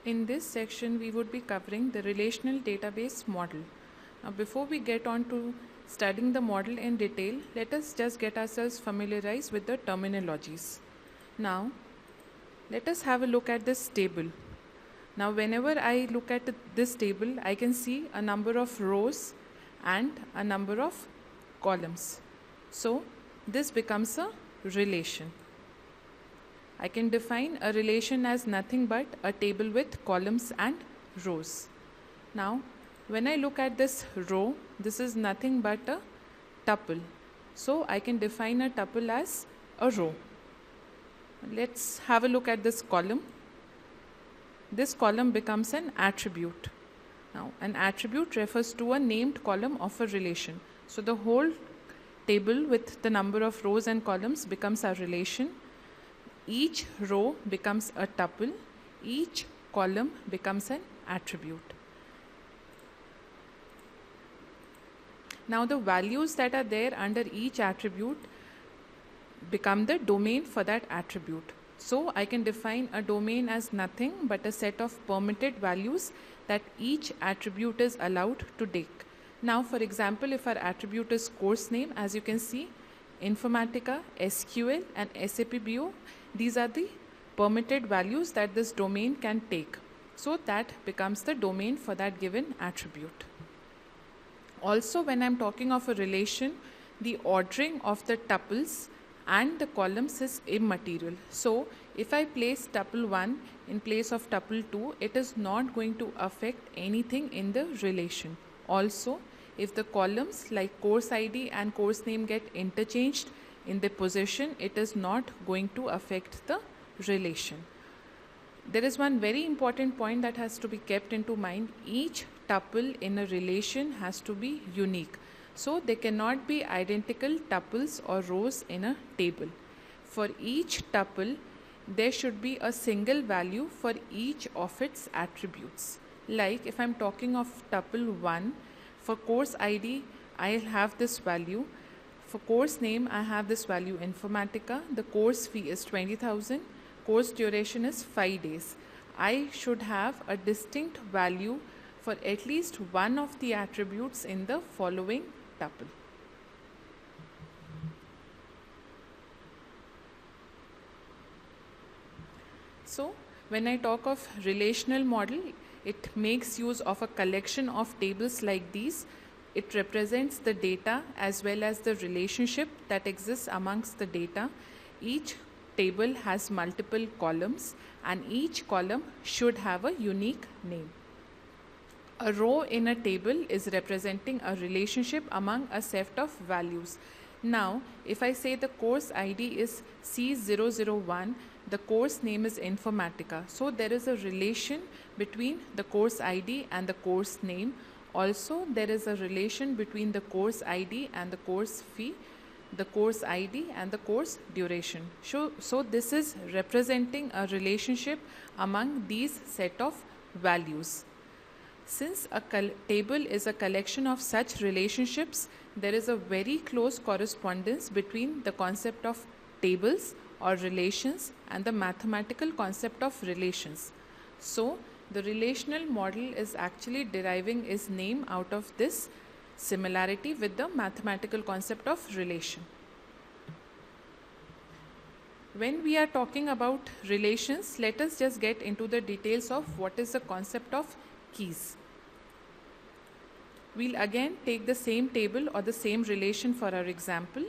In this section, we would be covering the relational database model. Now, before we get on to studying the model in detail, let us just get ourselves familiarized with the terminologies. Now, let us have a look at this table. Now, whenever I look at this table, I can see a number of rows and a number of columns. So, this becomes a relation. I can define a relation as nothing but a table with columns and rows. Now, when I look at this row, this is nothing but a tuple. So, I can define a tuple as a row. Let's have a look at this column. This column becomes an attribute. Now, an attribute refers to a named column of a relation. So, the whole table with the number of rows and columns becomes a relation. Each row becomes a tuple. Each column becomes an attribute. Now, the values that are there under each attribute become the domain for that attribute. So, I can define a domain as nothing but a set of permitted values that each attribute is allowed to take. Now, for example, if our attribute is course name, as you can see, Informatica, SQL and SAP BO, these are the permitted values that this domain can take. So, that becomes the domain for that given attribute. Also, when I am talking of a relation, the ordering of the tuples and the columns is immaterial. So, if I place tuple 1 in place of tuple 2, it is not going to affect anything in the relation. Also, if the columns like course ID and course name get interchanged in the position, it is not going to affect the relation. There is one very important point that has to be kept into mind. Each tuple in a relation has to be unique. So, there cannot be identical tuples or rows in a table. For each tuple, there should be a single value for each of its attributes. Like if I am talking of tuple 1, for course ID, I will have this value. For course name, I have this value Informatica. The course fee is 20,000. Course duration is 5 days. I should have a distinct value for at least one of the attributes in the following tuple. So, when I talk of relational model, it makes use of a collection of tables like these. It represents the data as well as the relationship that exists amongst the data. Each table has multiple columns and each column should have a unique name. A row in a table is representing a relationship among a set of values. Now, if I say the course ID is C001, the course name is Informatica. So, there is a relation between the course ID and the course name. Also, there is a relation between the course ID and the course fee, the course ID and the course duration. So, this is representing a relationship among these set of values. Since a table is a collection of such relationships, there is a very close correspondence between the concept of tables or relations and the mathematical concept of relations. So, the relational model is actually deriving its name out of this similarity with the mathematical concept of relation. When we are talking about relations, let us just get into the details of what is the concept of keys. We'll again take the same table or the same relation for our example.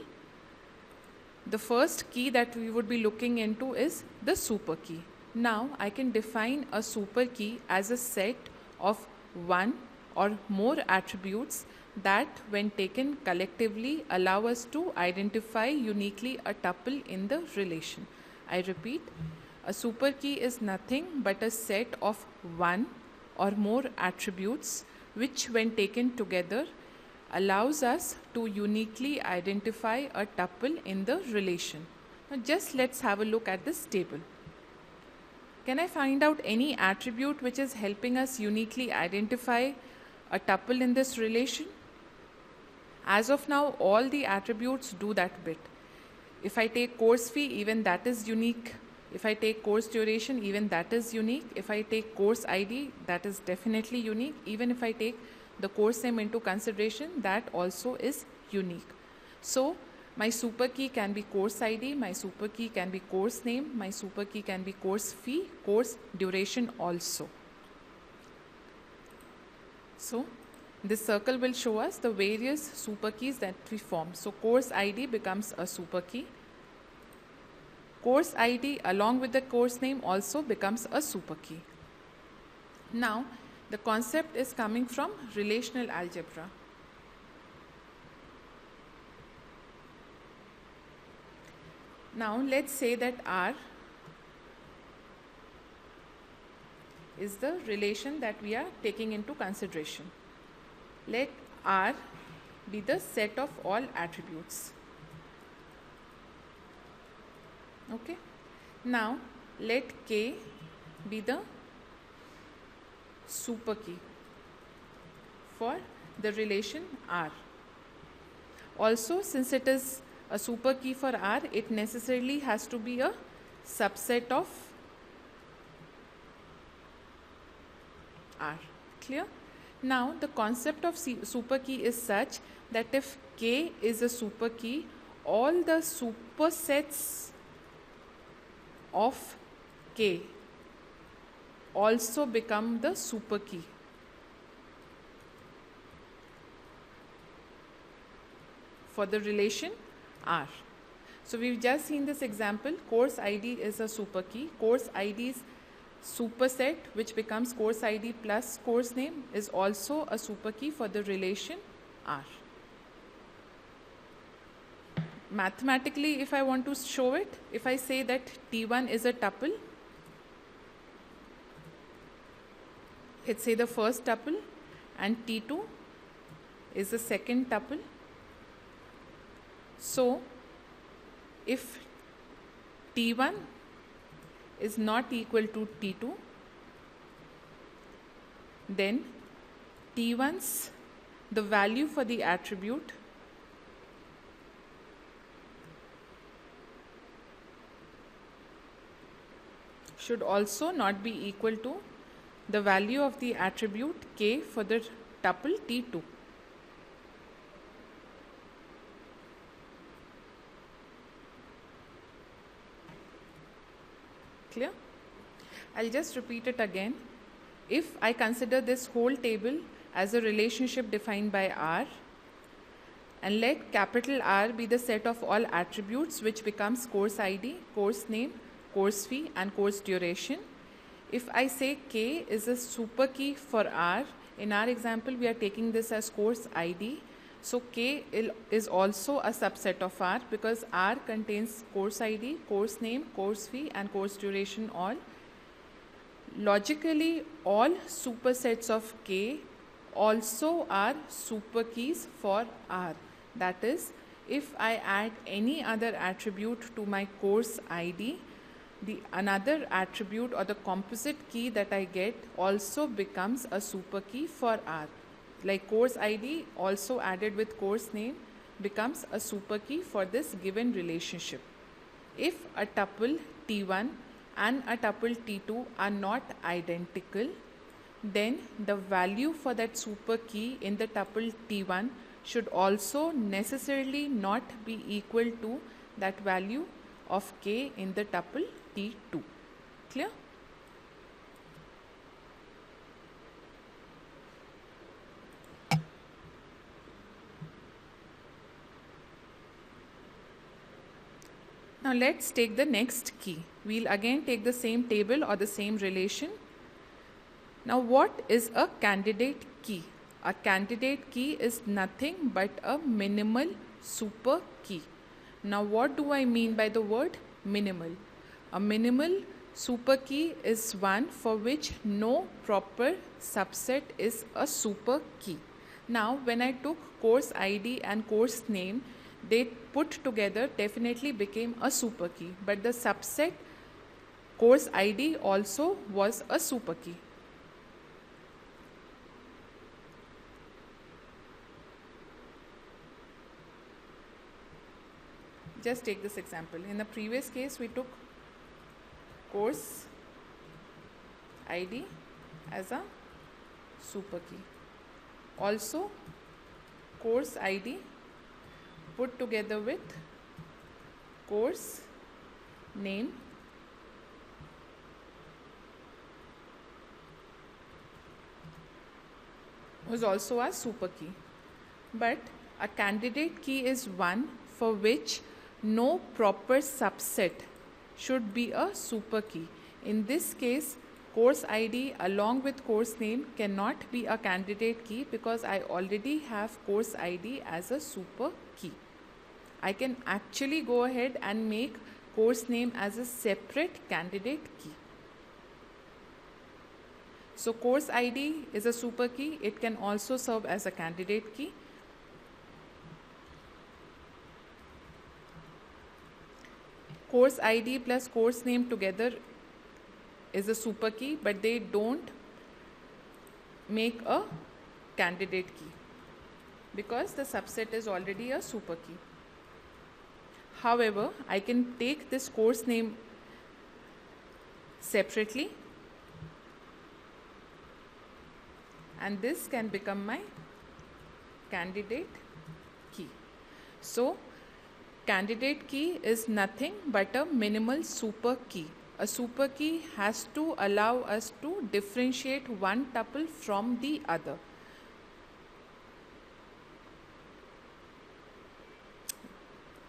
The first key that we would be looking into is the superkey. Now, I can define a superkey as a set of one or more attributes that, when taken collectively, allow us to identify uniquely a tuple in the relation. I repeat, a superkey is nothing but a set of one or more attributes which, when taken together, allows us to uniquely identify a tuple in the relation. Now, just let's have a look at this table. Can I find out any attribute which is helping us uniquely identify a tuple in this relation? As of now, all the attributes do that bit. If I take course fee, even that is unique If I take course duration, even that is unique. If I take course ID, that is definitely unique. Even if I take the course name into consideration, that also is unique. So my super key can be course ID, my super key can be course name, my super key can be course fee, course duration also. So this circle will show us the various super keys that we form. So course ID becomes a super key. Course ID along with the course name also becomes a super key. Now the concept is coming from relational algebra. Now let's say that R is the relation that we are taking into consideration. Let R be the set of all attributes. Okay. Now let K be the super key for the relation R. Also, since it is a super key for R, it necessarily has to be a subset of R. Clear? Now the concept of super key is such that if K is a super key, all the supersets of K also become the super key. For the relation R. So we've just seen this example. Course ID is a super key. Course ID's superset, which becomes course ID plus course name, is also a super key for the relation R. Mathematically, if I want to show it, if I say that T1 is a tuple, let's say the first tuple, and T2 is the second tuple. So if T1 is not equal to T2, then T1's the value for the attribute should also not be equal to the value of the attribute K for the tuple T2. Clear? I'll just repeat it again. If I consider this whole table as a relationship defined by R, and let capital R be the set of all attributes, which becomes course ID, course name, course fee, and course duration. If I say K is a super key for R, in our example we are taking this as course ID. So K is also a subset of R because R contains course ID, course name, course fee, and course duration all. Logically, all supersets of K also are super keys for R. That is, if I add any other attribute to my course ID, the another attribute or the composite key that I get also becomes a super key for R. Like course ID also added with course name becomes a super key for this given relationship. If a tuple T1 and a tuple T2 are not identical, then the value for that super key in the tuple T1 should also necessarily not be equal to that value of K in the tuple T2. Clear? Now let's take the next key. We'll again take the same table or the same relation. Now what is a candidate key? A candidate key is nothing but a minimal super key. Now what do I mean by the word minimal? A minimal super key is one for which no proper subset is a super key. Now when I took course ID and course name, they put together definitely became a super key, but the subset course ID also was a super key. Just take this example. In the previous case, we took course ID as a super key. Also, course ID put together with course name was also a super key. But a candidate key is one for which no proper subset should be a super key. In this case, course ID along with course name cannot be a candidate key because I already have course ID as a super key. I can actually go ahead and make course name as a separate candidate key. So course ID is a super key. It can also serve as a candidate key. Course ID plus course name together is a super key, but they don't make a candidate key because the subset is already a super key. However, I can take this course name separately, and this can become my candidate key. So, candidate key is nothing but a minimal super key. A super key has to allow us to differentiate one tuple from the other.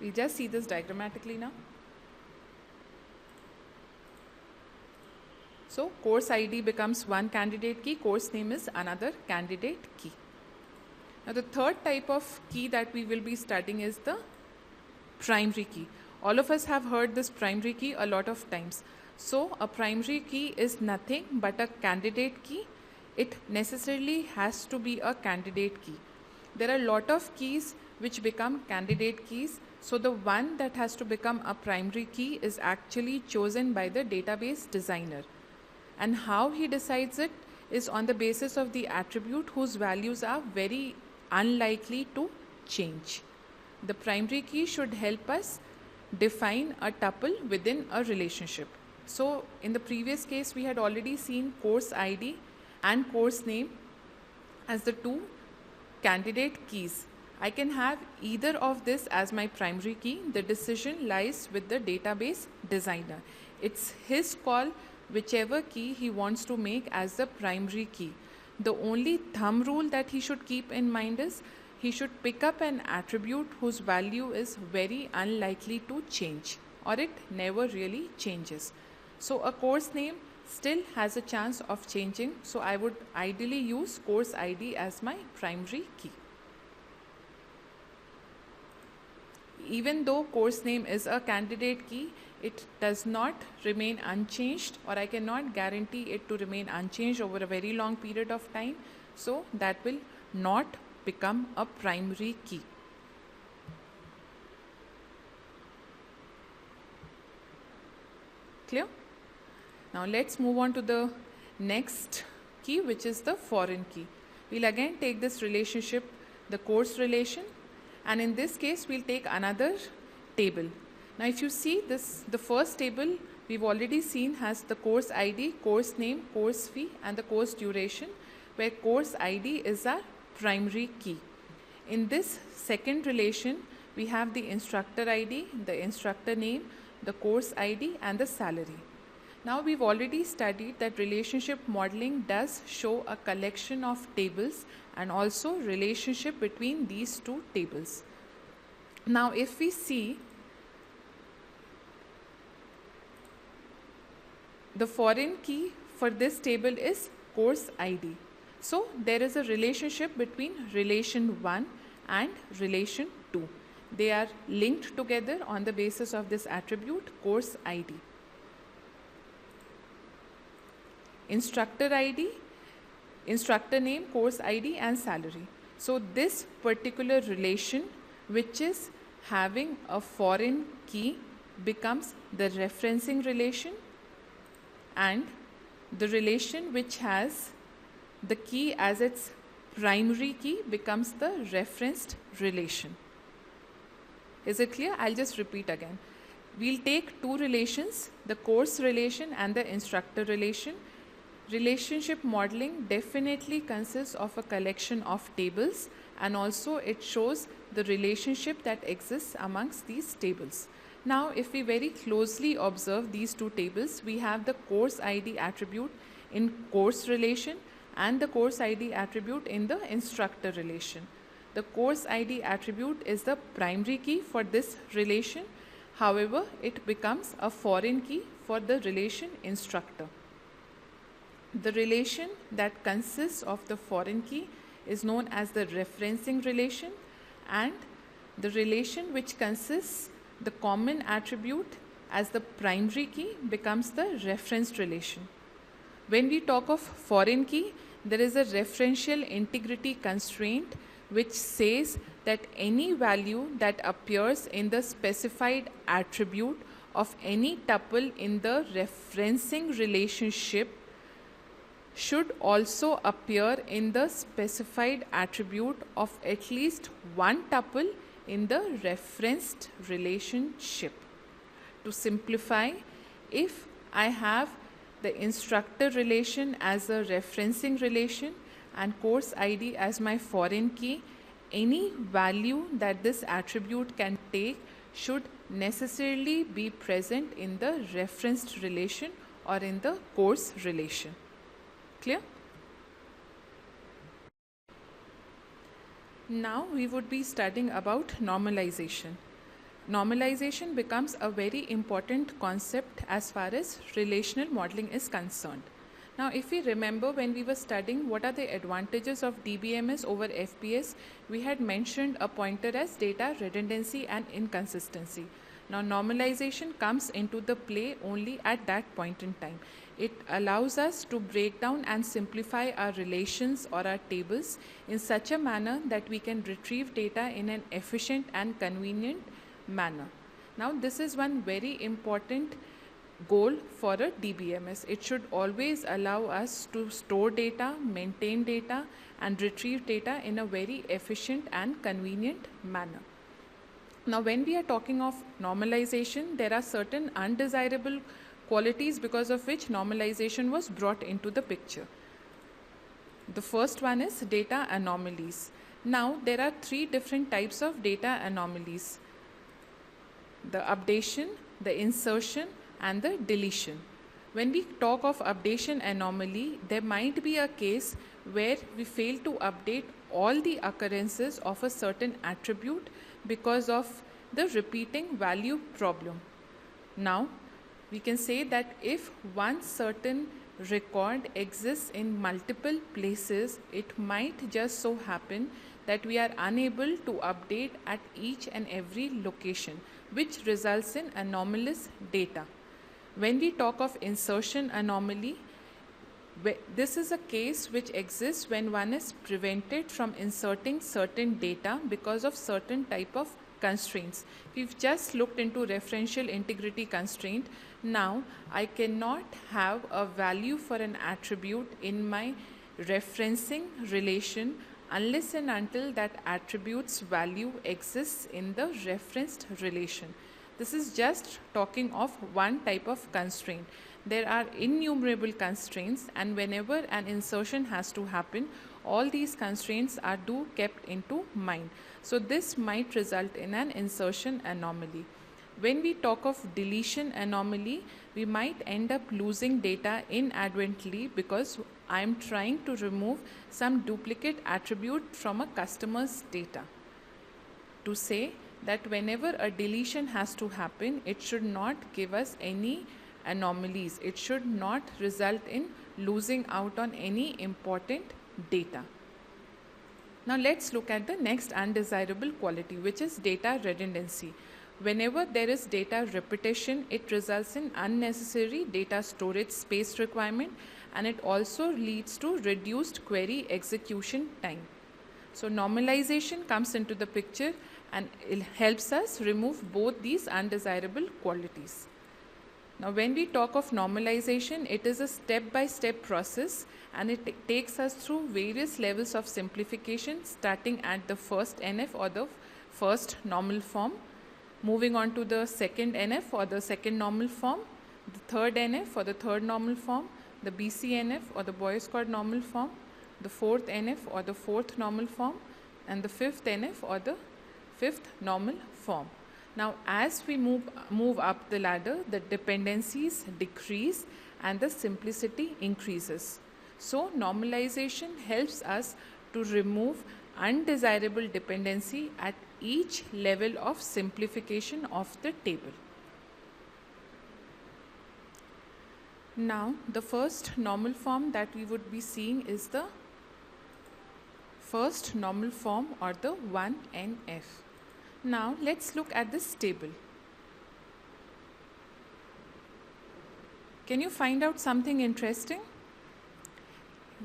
We just see this diagrammatically now. So course ID becomes one candidate key, course name is another candidate key. Now the third type of key that we will be studying is the primary key. All of us have heard this primary key a lot of times. So a primary key is nothing but a candidate key. It necessarily has to be a candidate key. There are a lot of keys which become candidate keys. So the one that has to become a primary key is actually chosen by the database designer. And how he decides it is on the basis of the attribute whose values are very unlikely to change. The primary key should help us define a tuple within a relationship. So in the previous case, we had already seen course ID and course name as the two candidate keys. I can have either of this as my primary key. The decision lies with the database designer. It's his call whichever key he wants to make as the primary key. The only thumb rule that he should keep in mind is he should pick up an attribute whose value is very unlikely to change, or it never really changes. So a course name still has a chance of changing, so I would ideally use course ID as my primary key. Even though course name is a candidate key, it does not remain unchanged, or I cannot guarantee it to remain unchanged over a very long period of time. So that will not become a primary key. Clear? Now let's move on to the next key, which is the foreign key. We'll again take this relationship, the course relation, and in this case we'll take another table. Now if you see this, the first table we've already seen has the course ID, course name, course fee and the course duration, where course ID is our primary key. In this second relation, we have the instructor ID, the instructor name, the course ID and the salary. Now we've already studied that relationship modeling does show a collection of tables and also relationship between these two tables. Now if we see the foreign key for this table is course ID. So there is a relationship between relation 1 and relation 2. They are linked together on the basis of this attribute course ID. Instructor ID, instructor name, course ID and salary. So this particular relation which is having a foreign key becomes the referencing relation, and the relation which has the key as its primary key becomes the referenced relation. Is it clear? I'll just repeat again. We'll take two relations, the course relation and the instructor relation. Relationship modeling definitely consists of a collection of tables, and also it shows the relationship that exists amongst these tables. Now, if we very closely observe these two tables, we have the course ID attribute in course relation and the course ID attribute in the instructor relation. The course ID attribute is the primary key for this relation. However, it becomes a foreign key for the relation instructor. The relation that consists of the foreign key is known as the referencing relation, and the relation which consists the common attribute as the primary key becomes the referenced relation. When we talk of foreign key, there is a referential integrity constraint which says that any value that appears in the specified attribute of any tuple in the referencing relationship should also appear in the specified attribute of at least one tuple in the referenced relationship. To simplify, if I have the instructor relation as a referencing relation and course ID as my foreign key, any value that this attribute can take should necessarily be present in the referenced relation or in the course relation. Clear? Now we would be studying about normalization. Normalization becomes a very important concept as far as relational modeling is concerned. Now, if we remember when we were studying what are the advantages of DBMS over FPS, we had mentioned a pointer as data redundancy and inconsistency. Now, normalization comes into the play only at that point in time. It allows us to break down and simplify our relations or our tables in such a manner that we can retrieve data in an efficient and convenient manner. Now, this is one very important goal for a DBMS. It should always allow us to store data, maintain data, and retrieve data in a very efficient and convenient manner. Now, when we are talking of normalization, there are certain undesirable qualities because of which normalization was brought into the picture. The first one is data anomalies. Now, there are three different types of data anomalies: the updation, the insertion, and the deletion. When we talk of updation anomaly, there might be a case where we fail to update all the occurrences of a certain attribute because of the repeating value problem. Now, we can say that if one certain record exists in multiple places, it might just so happen that we are unable to update at each and every location, which results in anomalous data. When we talk of insertion anomaly, this is a case which exists when one is prevented from inserting certain data because of certain type of constraints. We've just looked into referential integrity constraint. Now, I cannot have a value for an attribute in my referencing relation unless and until that attribute's value exists in the referenced relation. This is just talking of one type of constraint. There are innumerable constraints, and whenever an insertion has to happen, all these constraints are kept into mind. So this might result in an insertion anomaly. When we talk of deletion anomaly, we might end up losing data inadvertently because I am trying to remove some duplicate attribute from a customer's data. To say that whenever a deletion has to happen, it should not give us any anomalies. It should not result in losing out on any important data. Now let's look at the next undesirable quality, which is data redundancy. Whenever there is data repetition, it results in unnecessary data storage space requirement, and it also leads to reduced query execution time. So normalization comes into the picture and it helps us remove both these undesirable qualities. Now when we talk of normalization, it is a step-by-step process and it takes us through various levels of simplification starting at the first NF or the first normal form. Moving on to the second NF or the second normal form, the third NF or the third normal form, the BCNF or the Boyce-Codd normal form, the fourth NF or the fourth normal form, and the fifth NF or the fifth normal form. Now, as we move up the ladder, the dependencies decrease and the simplicity increases. So, normalization helps us to remove undesirable dependency at each level of simplification of the table. Now, the first normal form that we would be seeing is the first normal form or the 1NF. Now, let's look at this table. Can you find out something interesting?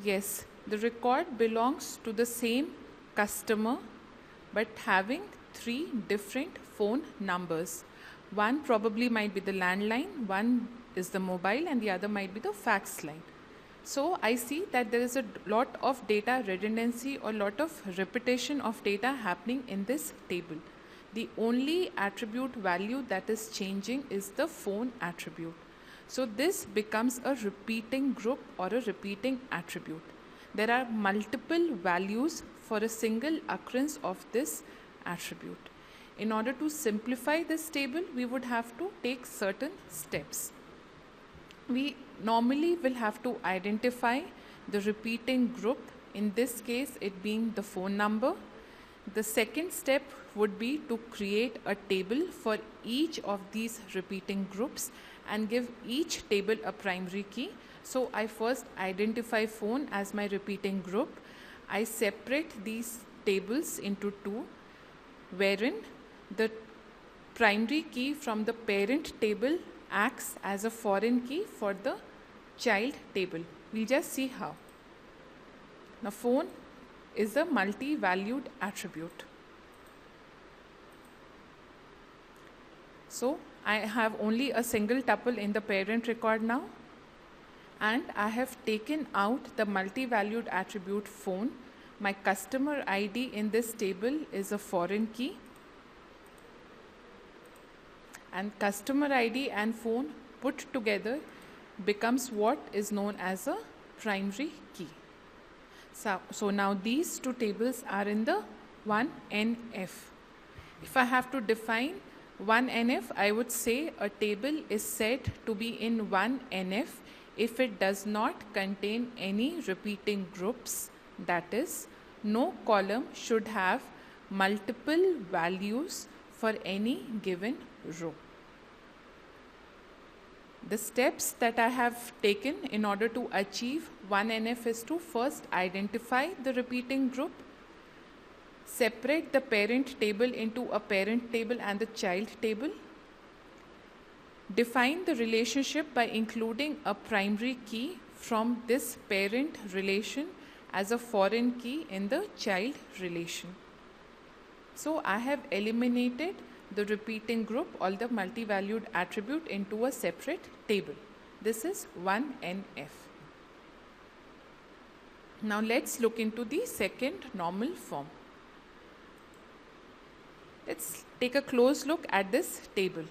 Yes, the record belongs to the same customer but having 3 different phone numbers. One probably might be the landline, one is the mobile, and the other might be the fax line. So I see that there is a lot of data redundancy or lot of repetition of data happening in this table. The only attribute value that is changing is the phone attribute. So this becomes a repeating group or a repeating attribute. There are multiple values for a single occurrence of this attribute. In order to simplify this table, we would have to take certain steps. We normally will have to identify the repeating group, in this case it being the phone number. The second step would be to create a table for each of these repeating groups and give each table a primary key. So I first identify phone as my repeating group. I separate these tables into 2, wherein the primary key from the parent table acts as a foreign key for the child table. We'll just see how. Now, phone is a multi-valued attribute. So, I have only a single tuple in the parent record now, and I have taken out the multi-valued attribute phone. My customer ID in this table is a foreign key, and customer ID and phone put together becomes what is known as a primary key. So now these 2 tables are in the 1NF. If I have to define 1NF, I would say a table is said to be in 1NF if it does not contain any repeating groups, that is, no column should have multiple values for any given row. The steps that I have taken in order to achieve 1NF is to first identify the repeating group, separate the parent table into a parent table and the child table, define the relationship by including a primary key from this parent relation as a foreign key in the child relation. So I have eliminated the repeating group or the multi-valued attribute into a separate table. This is 1NF. Now let's look into the second normal form. Let's take a close look at this table.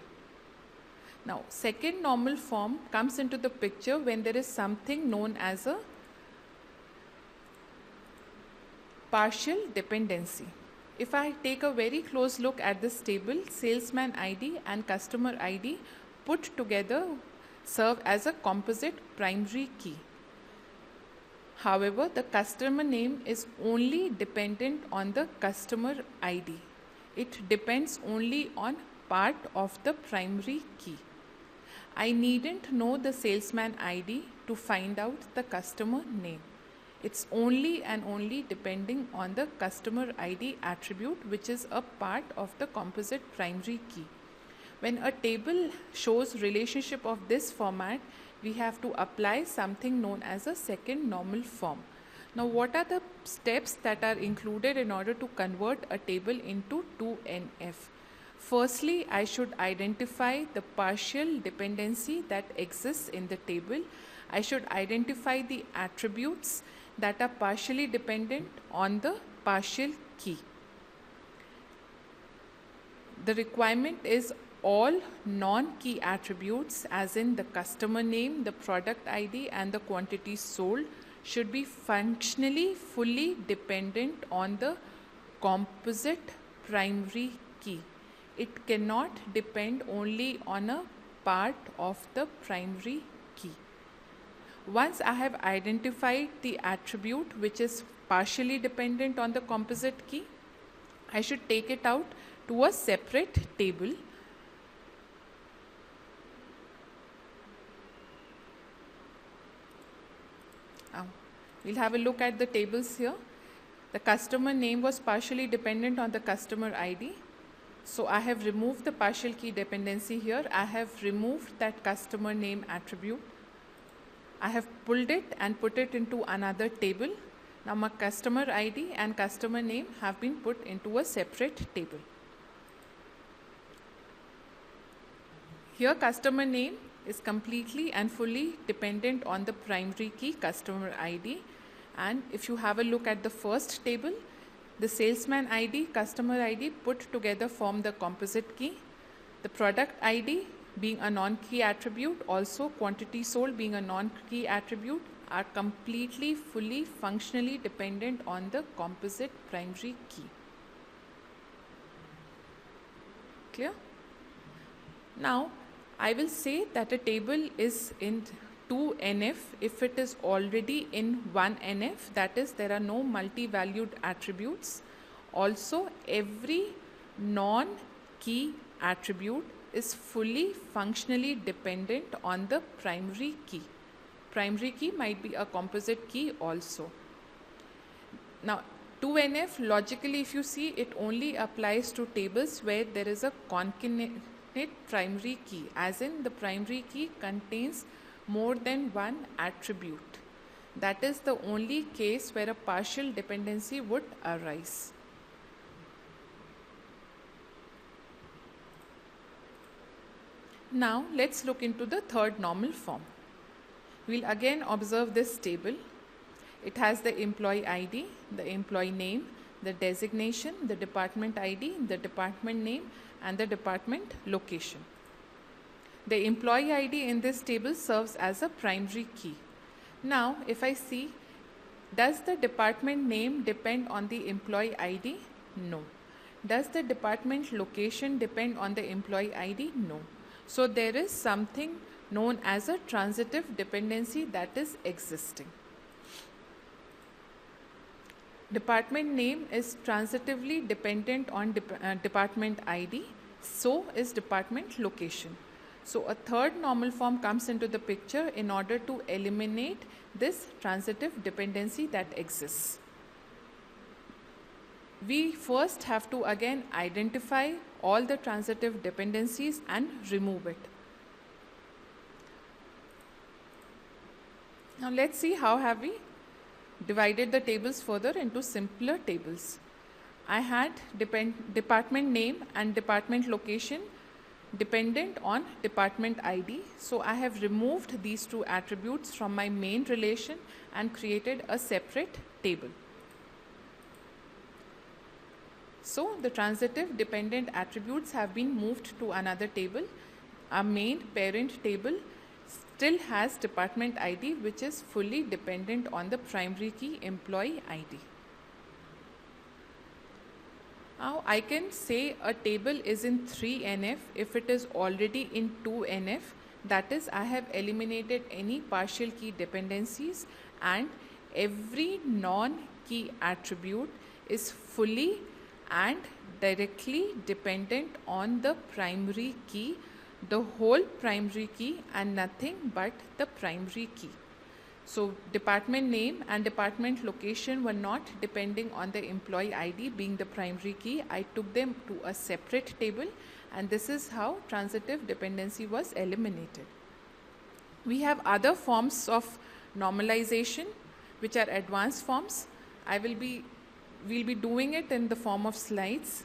Now, second normal form comes into the picture when there is something known as a partial dependency. If I take a very close look at this table, salesman ID and customer ID put together serve as a composite primary key. However, the customer name is only dependent on the customer ID. It depends only on part of the primary key. I needn't know the salesman ID to find out the customer name. It's only and only depending on the customer ID attribute, which is a part of the composite primary key. When a table shows relationship of this format, we have to apply something known as a second normal form. Now, what are the steps that are included in order to convert a table into 2NF? Firstly, I should identify the partial dependency that exists in the table. I should identify the attributes that are partially dependent on the partial key. The requirement is all non-key attributes, as in the customer name, the product ID, and the quantity sold, should be functionally fully dependent on the composite primary key. It cannot depend only on a part of the primary key. Once I have identified the attribute which is partially dependent on the composite key, I should take it out to a separate table. We'll have a look at the tables here. The customer name was partially dependent on the customer ID. So I have removed the partial key dependency here. I have removed that customer name attribute. I have pulled it and put it into another table. Now my customer ID and customer name have been put into a separate table. Here customer name is completely and fully dependent on the primary key customer ID, and if you have a look at the first table, the salesman ID, customer ID put together form the composite key. The product ID being a non-key attribute, also quantity sold being a non-key attribute, are completely fully functionally dependent on the composite primary key. Clear? Now I will say that a table is in 2NF if it is already in 1NF, that is, there are no multi-valued attributes. Also, every non-key attribute is fully functionally dependent on the primary key. Primary key might be a composite key also. Now, 2NF, logically, if you see, it only applies to tables where there is a concatenate primary key, as in the primary key contains more than one attribute. That is the only case where a partial dependency would arise. Now let's look into the third normal form. We'll again observe this table. It has the employee ID, the employee name, the designation, the department ID, the department name, and the department location. The employee ID in this table serves as a primary key. Now, if I see, does the department name depend on the employee ID? No. Does the department location depend on the employee ID? No. So there is something known as a transitive dependency that is existing. Department name is transitively dependent on department ID, so is department location. So a third normal form comes into the picture in order to eliminate this transitive dependency that exists. We first have to again identify all the transitive dependencies and remove it. Now let's see how have we divided the tables further into simpler tables. I had department name and department location dependent on department ID. So I have removed these two attributes from my main relation and created a separate table. So the transitive dependent attributes have been moved to another table. Our main parent table still has department ID, which is fully dependent on the primary key employee ID. Now I can say a table is in 3NF if it is already in 2NF, that is, I have eliminated any partial key dependencies and every non-key attribute is fully and directly dependent on the primary key, the whole primary key and nothing but the primary key. So department name and department location were not depending on the employee ID being the primary key. I took them to a separate table, and this is how transitive dependency was eliminated. We have other forms of normalization which are advanced forms. We'll be doing it in the form of slides.